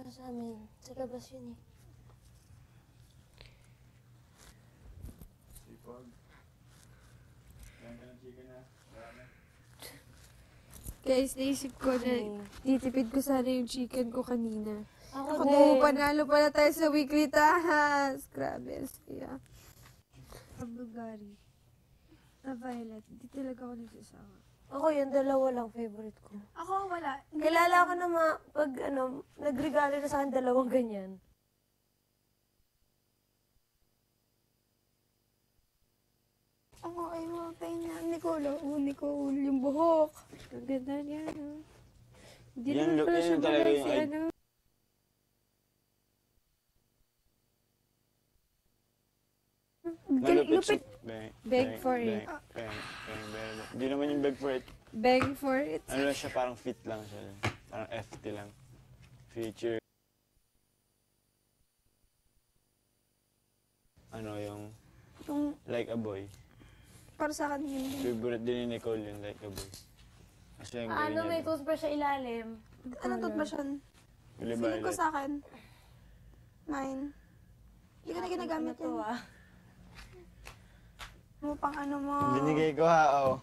sa amin. Sa labas yun eh. Sipag. Yan ka ng chicken na. Marami. Guys, naisip ko na titipid ko sana yung chicken ko kanina. Ako Ako din. panalo pala tayo sa weekly tahas. Grabe, siya. Bulgari. Na violet. Hindi talaga ako nagsasawa. Ako yun, dalawa lang favorite ko. Ako, wala. Kilala ko na pag nagregalo na sa akin dalawang ganyan. Ako ay matay niya. Nicole, yung buhok. Ang ganda niya, no? Hindi Yan, naman pala yan siya talaga bagay yung si ay- ano. Malupit Lupit. Beg for it. Hindi naman yung beg for it. Beg for it. Ano lang siya, parang fit lang siya. Parang FT lang. Feature. Ano yung Yung, like a boy. para sa akin yun. Favorite din ni Nicole yung like a boy. Kasi yung Ano, may ganyan. toothbrush sa ilalim. Anong toothbrush yan? Really Feeling ko violet. sa akin. Mine. Hindi ko na ginagamit Ano to, yan. Mo pang ano mo. Binigay ko ha, oh.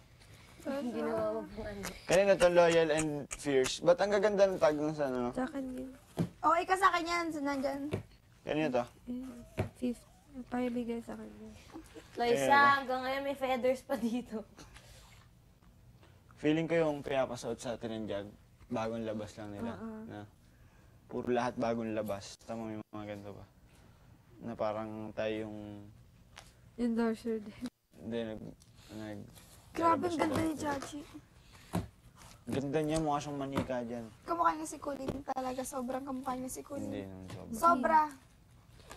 Ginawa mo pong ano. Kanina to loyal and fierce. Ba't ang gaganda ng tag ng sa ano? Sa akin yun. Okay ka sa akin yan. Nandyan. Kanina to? Fifth. Pahibigay sa kanya. Loisa, hanggang ngayon may feathers pa dito. Feeling ko yung pinapasuot sa atin ng jag, bagong labas lang nila. Na, puro lahat bagong labas. Tama may mga ganito pa. Na parang tayo yung... Endorser din. Hindi, Grabe, lalabas ang ganda ako. ni Chachi. Ganda niya, mukha siyang manika dyan. Kamukha niya si Colin talaga. Sobrang kamukha niya si Hindi Colin. naman sobra. Sobra.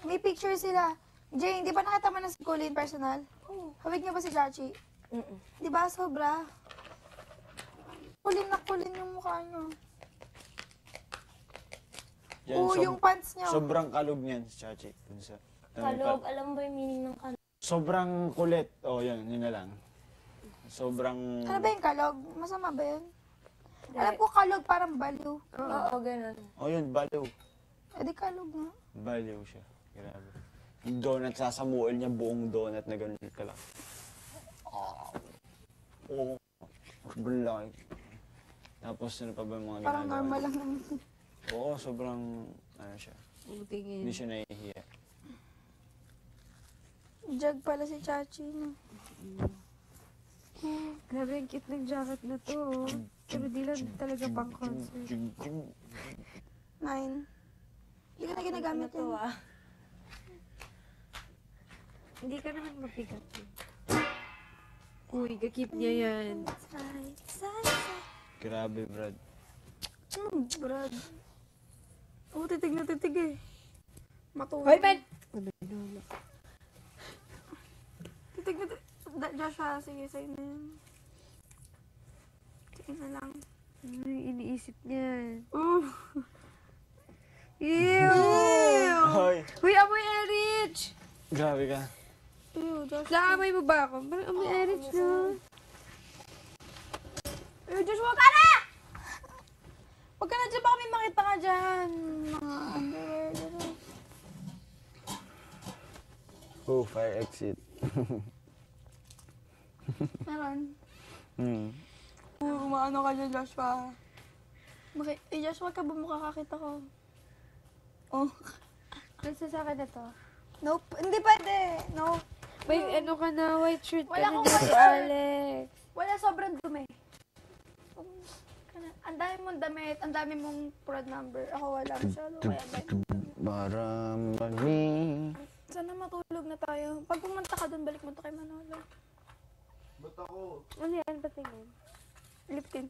May picture sila. Jane, di ba nakita mo na si Colin personal? Hawig niya ba si Chachi? Di ba? Sobra. Colin na Colin yung mukha niya. Yan, Oo, yung pants niya. sobrang kalog niyan si Chachi. Dun sa, Kalog, alam mo ba yung meaning ng kalog? Sobrang kulit. Oh, yun na lang. Sobrang... Ano ba yung kalog? Masama ba yun? Alam ko kalog parang baliw. Oo, ganun. Oh, yun, baliw. Eh di kalog nga. Baliw siya. Grabe. Yung donut, sasamuol niya buong donut na ganun ka lang. Oo. Bulay. Tapos ano pa ba yung mga Parang ginagawa normal niya? lang naman. Oo, sobrang ano siya. Tingin. Hindi siya nahihiya. Jag pala si Chachi. No? Grabe, ang cute ng jacket na to. Oh. Pero di lang talaga pang concert. Mine. Hindi ko na ginagamit Ano to, yun. ah? Hindi ka naman mabigat. Uy, kakip niya yan. Side, side, side. Grabe, Brad. Brad. Oo, titig na titig eh. Matuwa. Hoy, Ben! Titig na titig. Joshua, sige, sa'yo na yan. Sige na lang. Ano yung iniisip niya? Ew! Hoy! Uy, amoy Erich! Grabe ka. Ew, Joshua. Naamoy mo ba ako? Parang amoy Erich na. Ew, Joshua, ka na! Huwag ka na dyan, baka may makita ka dyan. Mga underwear, gano'n. Oh, fire exit. Meron. Hmm. Umaano ka dyan, Joshua. Joshua, ka ba makakakita ko? Oh. Nasa sa akin na to. Nope. Hindi pwede. No. May ano ka na, white shirt ka Wala na akong dito, white shirt. Alex. Wala, sobrang dumi. Ang dami mong damit, ang dami mong prod number. Ako wala masyado, kaya Baramani. sana matulog na tayo. Pag pumunta ka doon, balik mo to kay Manolo. Ba't ako? Ano yan? Patingin. Lip tint.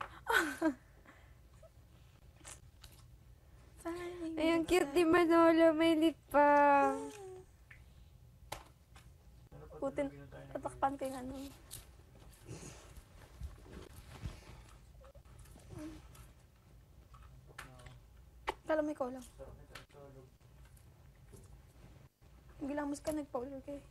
Ay, ang cute ni Manolo. May lip pa. Putin, tatakpan ko yung ano. Kala mo ikaw lang. Gilamos ka, nag-powder ka eh.